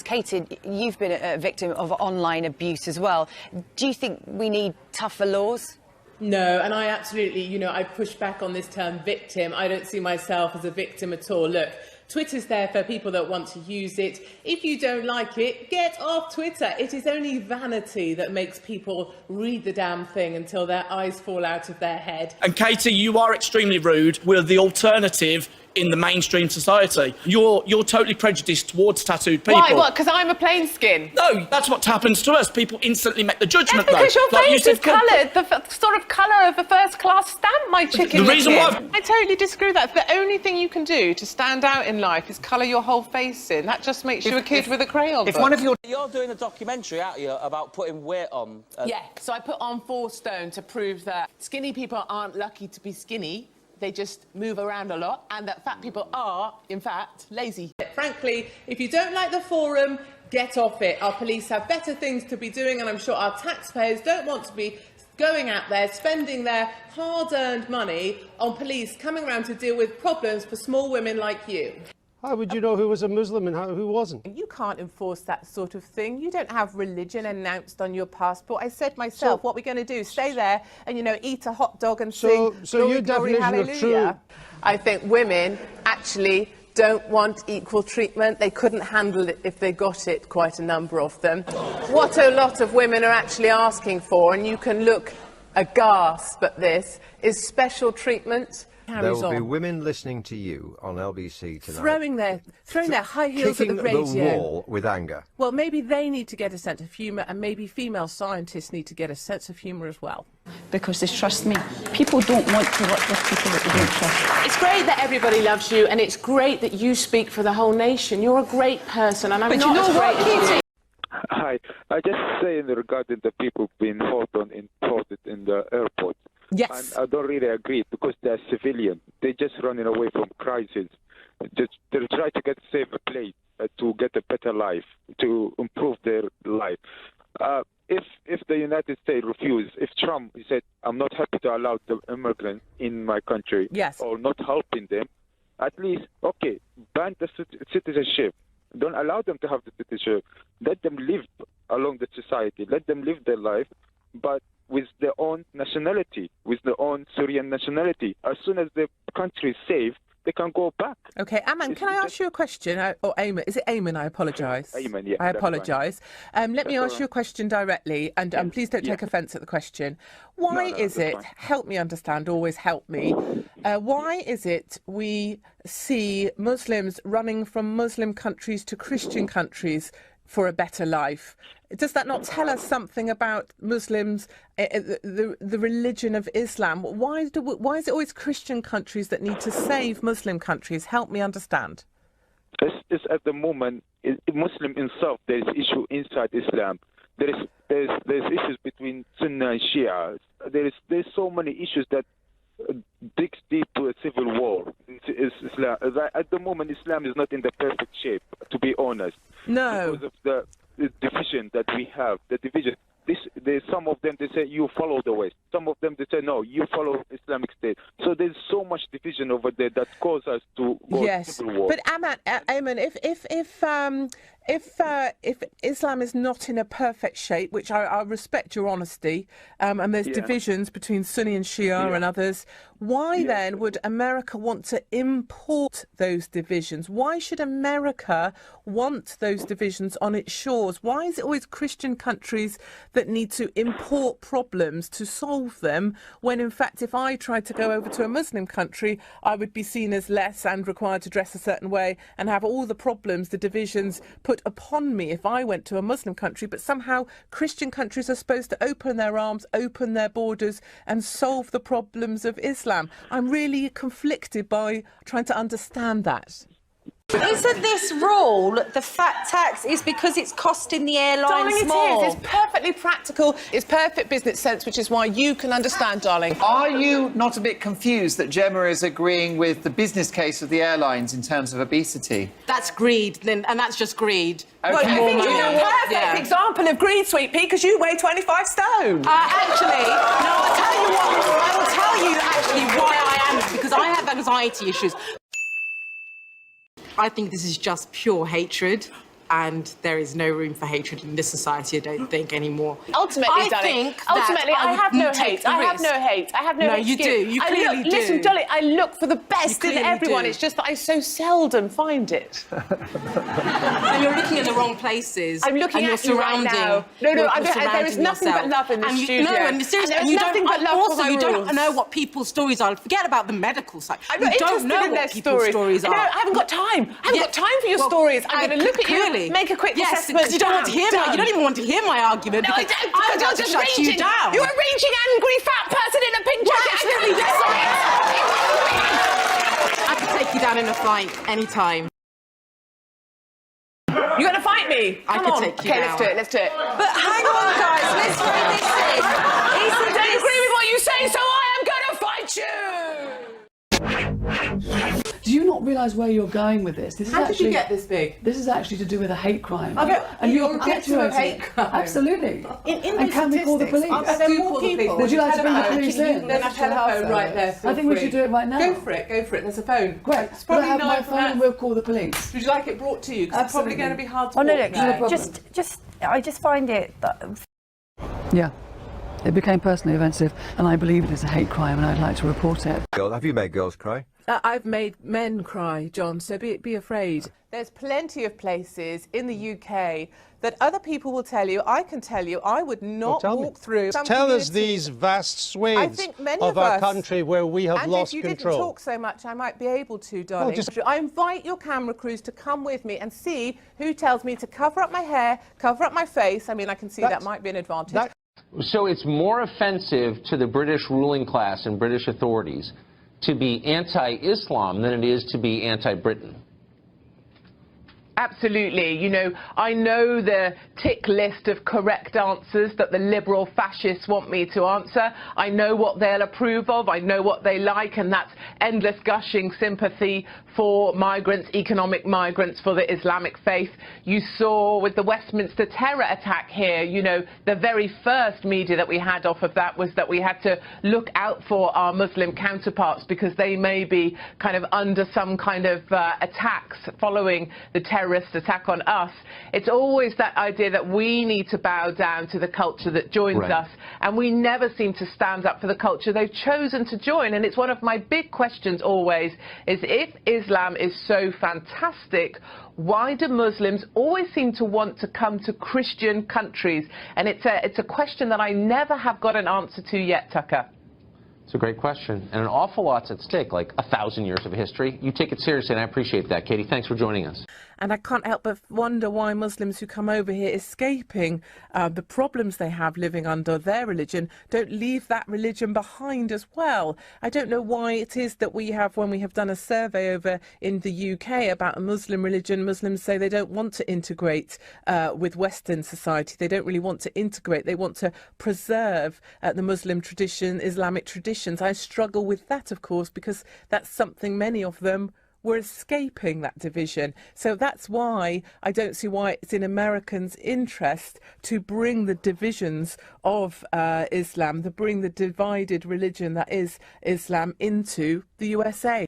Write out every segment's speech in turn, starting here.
Katie, you've been a victim of online abuse as well. Do you think we need tougher laws? No, and I absolutely, I push back on this term victim. I don't see myself as a victim at all. Look, Twitter's there for people that want to use it. If you don't like it, get off Twitter. It is only vanity that makes people read the damn thing until their eyes fall out of their head. And Katie, you are extremely rude. We're the alternative in the mainstream society. You're totally prejudiced towards tattooed people. Why? What? Because I'm a plain skin? No, that's what happens to us. People instantly make the judgment. Yes, because your face is coloured, the sort of colour of a first-class stamp, my chicken. The reason why I totally disagree with that. The only thing you can do to stand out in life is colour your whole face in. That just makes you a kid with a crayon book. One of you're doing a documentary, aren't you, about putting weight on? Yeah, so I put on 4 stone to prove that skinny people aren't lucky to be skinny. They just move around a lot, and that fat people are, in fact, lazy. Frankly, if you don't like the forum, get off it. Our police have better things to be doing, and I'm sure our taxpayers don't want to be going out there, spending their hard-earned money on police coming around to deal with problems for small women like you. How would you know who was a Muslim and who wasn't? You can't enforce that sort of thing. You don't have religion announced on your passport. I said myself, what we're going to do, stay there and, eat a hot dog and sing Glory, Glory, Hallelujah. I think women actually don't want equal treatment. They couldn't handle it if they got it, quite a number of them. What a lot of women are actually asking for, and you can look aghast at this, is special treatment. There will be women listening to you on LBC tonight. Throwing their high heels at the radio. Kicking the wall with anger. Well, maybe they need to get a sense of humour, and maybe female scientists need to get a sense of humour as well. Because trust me, people don't want to work with people that they don't trust. It's great that everybody loves you, and it's great that you speak for the whole nation. You're a great person, and I'm not as great as you. Hi, I just saying regarding the people being imported in the airport. Yes. And I don't really agree because they're civilian. They're just running away from crisis. They try to get a safer place, to get a better life, to improve their life. If the United States refused, if Trump said, I'm not happy to allow the immigrants in my country, yes, or not helping them, at least, okay, ban the citizenship. Don't allow them to have the citizenship. Let them live along the society. Let them live their life, but with their own nationality, with their own Syrian nationality. As soon as the country is safe, they can go back. OK, Aman, can I ask you a question? Or Ayman, is it Ayman? I apologise. Ayman, yeah. I apologise. Let me ask you a question directly, and please don't take offence at the question. Why is it, help me understand, always help me, why is it we see Muslims running from Muslim countries to Christian countries for a better life? Does that not tell us something about Muslims, the religion of Islam? Why is it always Christian countries that need to save Muslim countries? Help me understand. It's at the moment, Muslim himself, there is issue inside Islam. There's issues between Sunni and Shia. There's so many issues that digs deep to a civil war. Islam. At the moment, Islam is not in the perfect shape, to be honest. No. Because of the division that we have, the division. Some of them, they say, you follow the West. Some of them, they say, no, you follow Islamic State. So there's so much division over there that causes us to go to civil war. But Ayman, if Islam is not in a perfect shape, which I respect your honesty, and there's divisions between Sunni and Shia and others, why then would America want to import those divisions? Why should America want those divisions on its shores? Why is it always Christian countries that need to import problems to solve them, when in fact if I tried to go over to a Muslim country, I would be seen as less and required to dress a certain way and have all the problems, the divisions put upon me if I went to a Muslim country? But somehow Christian countries are supposed to open their arms, open their borders and solve the problems of Islam. I'm really conflicted by trying to understand that. Isn't this rule, the fat tax, is because it's costing the airlines more? It is. It's perfectly practical. It's perfect business sense, which is why you can understand, darling. Are you not a bit confused that Gemma is agreeing with the business case of the airlines in terms of obesity? That's greed, Lynn, and that's just greed. Okay. Well, I think you're a perfect example of greed, Sweet Pea, because you weigh 25 stone. Actually, no, I'll tell you what, I will tell you actually why I am, because I have anxiety issues. I think this is just pure hatred. and there is no room for hatred in this society, I don't think, anymore. Ultimately, darling, ultimately, I have no hate. I have no hate. I have no hate. No, you do. You clearly do. Listen, darling, I look for the best in everyone. It's just that I so seldom find it. And you're looking in the wrong places. I'm looking at you right now. No, there is nothing but love in this studio. No, and seriously, and there's nothing but love also, for my you rules. don't know what people's stories are. Forget about the medical side. I'm not don't know in what their people's stories are. No, I haven't got time. I haven't got time for your stories. I'm going to look at you, make a quick assessment. Because you don't want to hear you don't even want to hear my argument. No, I don't. I'm about to shut you down. You're a raging, angry, fat person in a pink jacket. Absolutely, I can take you down in a fight anytime. You're going to fight me? I could take you down. Okay, let's do it. But hang on, guys, let's throw this in. I don't agree with what you say, so I am going to fight you. Do you not realise where you're going with this? This is How actually, did you get this big? This is actually to do with a hate crime. And you're a victim of hate crime. Absolutely. And can we call the police? Are there more people? Would you like to bring the police in? There's a telephone right there. I think we should do it right now. Go for it. There's a phone. Great. It's Will I probably have my not phone and we'll call the police? Would you like it brought to you? Because it's probably going to be hard to Oh, no, walk no, there. I just find it... Yeah. It became personally offensive, and I believe it is a hate crime, and I'd like to report it. Have you made girls cry? I've made men cry, John, so be afraid. There's plenty of places in the UK that other people will tell you, I can tell you, I would not walk through. Tell us these vast swathes of our country where we have lost control. And if you didn't talk so much, I might be able to, darling. I invite your camera crews to come with me and see who tells me to cover up my hair, cover up my face. I mean, I can see that might be an advantage. So it's more offensive to the British ruling class and British authorities to be anti-Islam than it is to be anti-Britain. Absolutely. You know, I know the tick list of correct answers that the liberal fascists want me to answer. I know what they'll approve of. I know what they like, and that's endless gushing sympathy for migrants, economic migrants, for the Islamic faith. You saw with the Westminster terror attack here, you know, the very first media that we had off of that was that we had to look out for our Muslim counterparts because they may be kind of under some kind of attacks following the terrorist attack on us. It's always that idea that we need to bow down to the culture that joins us, and we never seem to stand up for the culture they've chosen to join. And it's one of my big questions always is, if Islam is so fantastic, why do Muslims always seem to want to come to Christian countries? And it's a question that I never have got an answer to yet, Tucker. It's a great question, and an awful lot's at stake, like 1,000 years of history. You take it seriously, and I appreciate that. Katie, thanks for joining us. And I can't help but wonder why Muslims who come over here escaping the problems they have living under their religion don't leave that religion behind as well. I don't know why it is that we have, when we have done a survey over in the UK about a Muslim religion, Muslims say they don't want to integrate with Western society. They don't really want to integrate. They want to preserve the Muslim tradition, Islamic traditions. I struggle with that, of course, because that's something many of them were escaping, that division. So that's why I don't see why it's in Americans' interest to bring the divisions of Islam, to bring the divided religion that is Islam into the USA.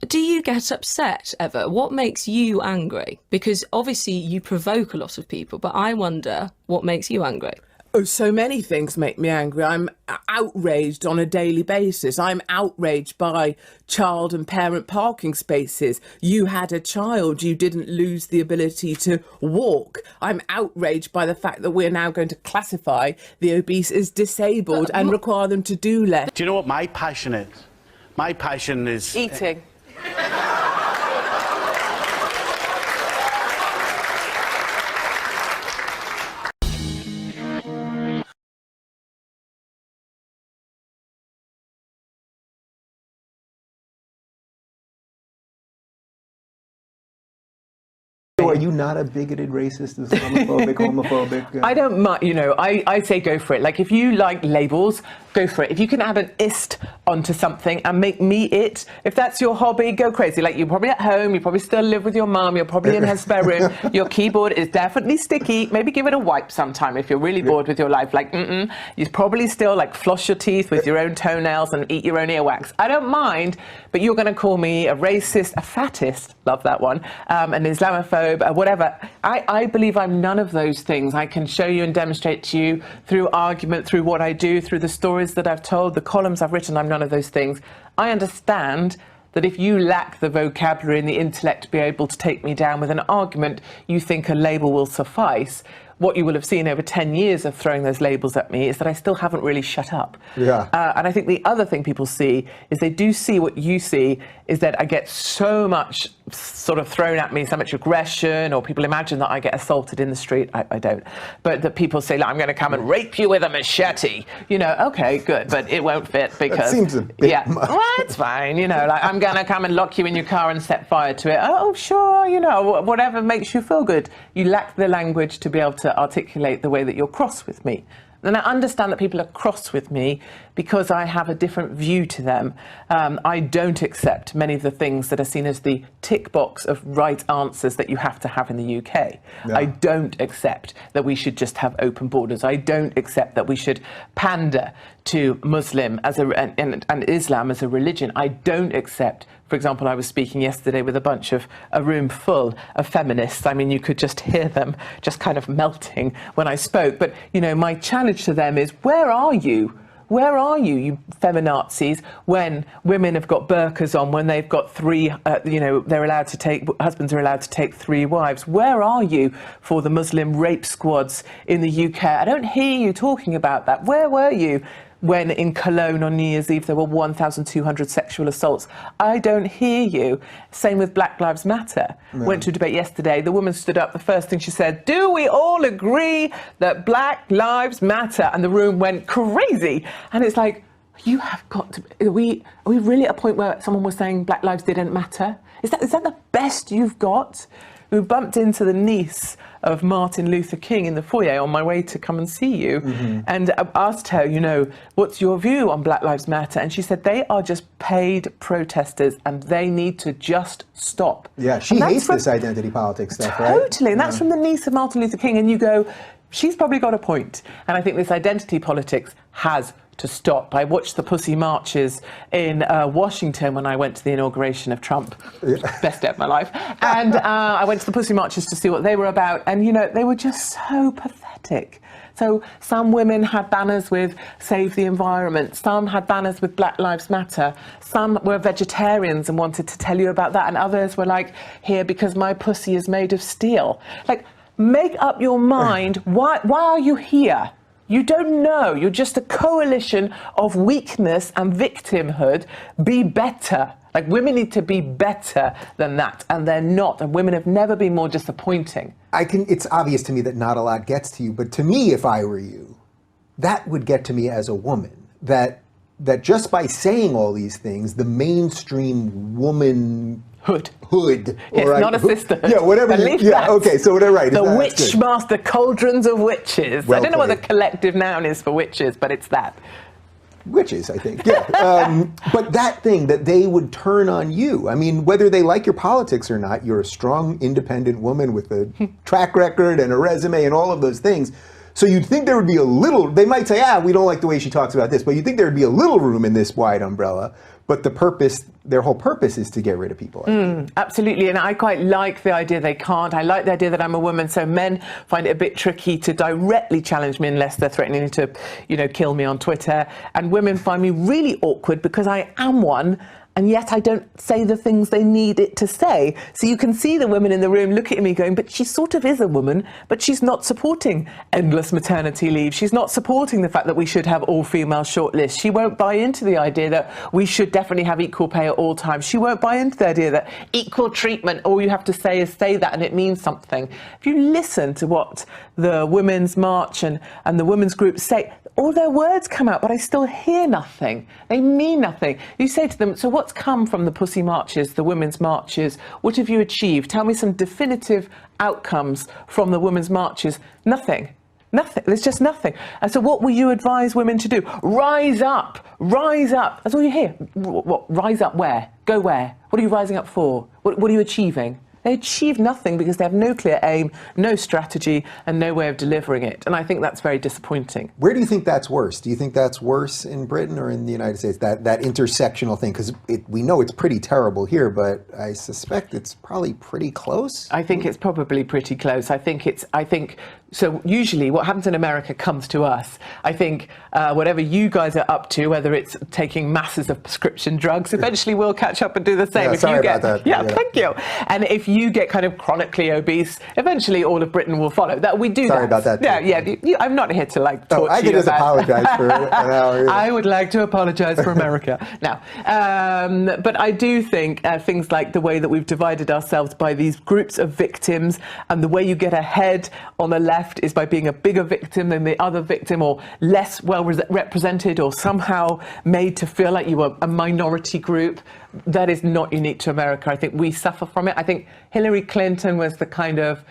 Do you get upset ever? What makes you angry? Because obviously you provoke a lot of people, but I wonder what makes you angry. Oh, so many things make me angry. I'm outraged on a daily basis. I'm outraged by child and parent parking spaces. You had a child, you didn't lose the ability to walk. I'm outraged by the fact that we're now going to classify the obese as disabled and require them to do less. Do you know what my passion is? My passion is... eating. you not a bigoted, racist, Islamophobic, homophobic? I don't mind, you know, I say go for it. Like, if you like labels, go for it. If you can add an ist onto something and make me it, if that's your hobby, go crazy. Like, you're probably at home, you probably still live with your mum, you're probably in her spare room, your keyboard is definitely sticky, maybe give it a wipe sometime if you're really bored with your life. Like, you probably still, like, floss your teeth with your own toenails and eat your own earwax. I don't mind, but you're going to call me a racist, a fattist, love that one, an Islamophobe, whatever. I believe I'm none of those things. I can show you and demonstrate to you through argument, through what I do, through the stories that I've told, the columns I've written, I'm none of those things. I understand that if you lack the vocabulary and the intellect to be able to take me down with an argument, you think a label will suffice. What you will have seen over 10 years of throwing those labels at me is that I still haven't really shut up. Yeah. And I think the other thing people see is they do see what you see, is that I get so much sort of thrown at me, so much aggression, or people imagine that I get assaulted in the street. I don't. But that people say, like, I'm going to come and rape you with a machete. You know, okay, good, but it won't fit because... That seems a bit much. Well, it's fine, you know, like, I'm going to come and lock you in your car and set fire to it. Oh, sure, you know, whatever makes you feel good. You lack the language to be able to articulate the way that you're cross with me. And I understand that people are cross with me because I have a different view to them. I don't accept many of the things that are seen as the tick box of right answers that you have to have in the UK. Yeah. I don't accept that we should just have open borders. I don't accept that we should pander to Muslim as and Islam as a religion. I don't accept, for example, I was speaking yesterday with a room full of feminists. I mean, you could just hear them just kind of melting when I spoke. But, you know, my challenge to them is, where are you? Where are you, you feminazis, when women have got burqas on, when they've got three, you know, husbands are allowed to take 3 wives? Where are you for the Muslim rape squads in the UK? I don't hear you talking about that. Where were you when in Cologne on New Year's Eve there were 1,200 sexual assaults? I don't hear you. Same with Black Lives Matter. Yeah. Went to a debate yesterday. The woman stood up. The first thing she said, do we all agree that Black Lives Matter? And the room went crazy. And it's like, you have got to... Are we really at a point where someone was saying Black lives didn't matter? Is that the best you've got? We bumped into the niece of Martin Luther King in the foyer on my way to come and see you, and I asked her, you know, what's your view on Black Lives Matter? And she said they are just paid protesters and they need to just stop. Yeah, she hates this identity politics stuff, right? Totally, and that's from the niece of Martin Luther King, and you go, she's probably got a point. And I think this identity politics has to stop. I watched the Pussy marches in Washington when I went to the inauguration of Trump. Best day of my life. And I went to the Pussy marches to see what they were about. And, you know, they were just so pathetic. So some women had banners with Save the Environment. Some had banners with Black Lives Matter. Some were vegetarians and wanted to tell you about that. And others were like, here because my pussy is made of steel. Like, make up your mind. Why are you here? You don't know. You're just a coalition of weakness and victimhood. Be better. Like, women need to be better than that, and they're not. And women have never been more disappointing. It's obvious to me that not a lot gets to you, but to me, if I were you, that would get to me as a woman. That just by saying all these things, the mainstream woman... Hood. Yes, right. Not a sisterhood. Yeah, whatever. That. Okay, so whatever, right. The witch master cauldrons of witches. Well, I don't know what the collective noun is for witches, but it's that. Witches, I think, yeah. But that thing, that they would turn on you. I mean, whether they like your politics or not, you're a strong, independent woman with a track record and a resume and all of those things. So you'd think there would be a little, they might say, we don't like the way she talks about this, but you'd think there would be a little room in this wide umbrella. But their whole purpose is to get rid of people. Absolutely, and I quite like the idea they can't. I like the idea that I'm a woman, so men find it a bit tricky to directly challenge me unless they're threatening to, you know, kill me on Twitter. And women find me really awkward because I am one, and yet I don't say the things they need it to say. So you can see the women in the room look at me going, but she sort of is a woman, but she's not supporting endless maternity leave. She's not supporting the fact that we should have all-female shortlists. She won't buy into the idea that we should definitely have equal pay at all times. She won't buy into the idea that equal treatment, all you have to say is say that and it means something. If you listen to what the Women's March and the women's groups say, all their words come out, but I still hear nothing. They mean nothing. You say to them, so what's come from the pussy marches, the women's marches? What have you achieved? Tell me some definitive outcomes from the women's marches. Nothing. Nothing. There's just nothing. And so what will you advise women to do? Rise up. Rise up. That's all you hear. What? Rise up where? Go where? What are you rising up for? What are you achieving? They achieve nothing because they have no clear aim, no strategy, and no way of delivering it. And I think that's very disappointing. Where do you think that's worse? Do you think that's worse in Britain or in the United States, that intersectional thing? Because we know it's pretty terrible here, but I suspect it's probably pretty close. I think it's probably pretty close. I think so usually what happens in America comes to us. I think whatever you guys are up to, whether it's taking masses of prescription drugs, eventually we'll catch up and do the same. Yeah, sorry about that. Yeah, thank you. And if you get kind of chronically obese, eventually all of Britain will follow. That we do. Sorry about that. Yeah. I'm not here to like talk I to you could just about... apologize for an hour. I would like to apologize for America now. But I do think things like the way that we've divided ourselves by these groups of victims, and the way you get ahead on the left is by being a bigger victim than the other victim, or less well represented, or somehow made to feel like you were a minority group. That is not unique to America. I think we suffer from it. I think Hillary Clinton was the kind of,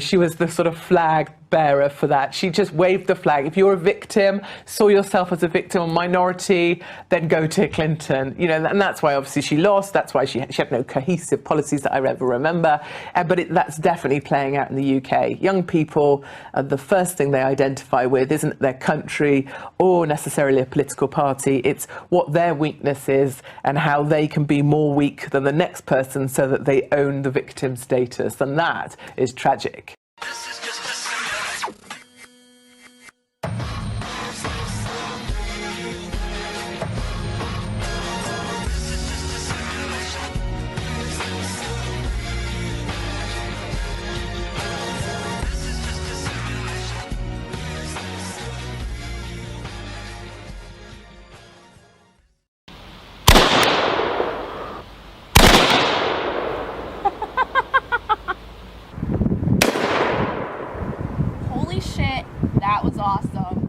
she was the sort of flag bearer for that. She just waved the flag. If you're a victim, saw yourself as a victim or minority, then go to Clinton. And that's why obviously she lost. That's why she had no cohesive policies that I ever remember. But that's definitely playing out in the UK. Young people, the first thing they identify with isn't their country or necessarily a political party. It's what their weakness is and how they can be more weak than the next person so that they own the victim status. And that is tragic. Holy shit, that was awesome.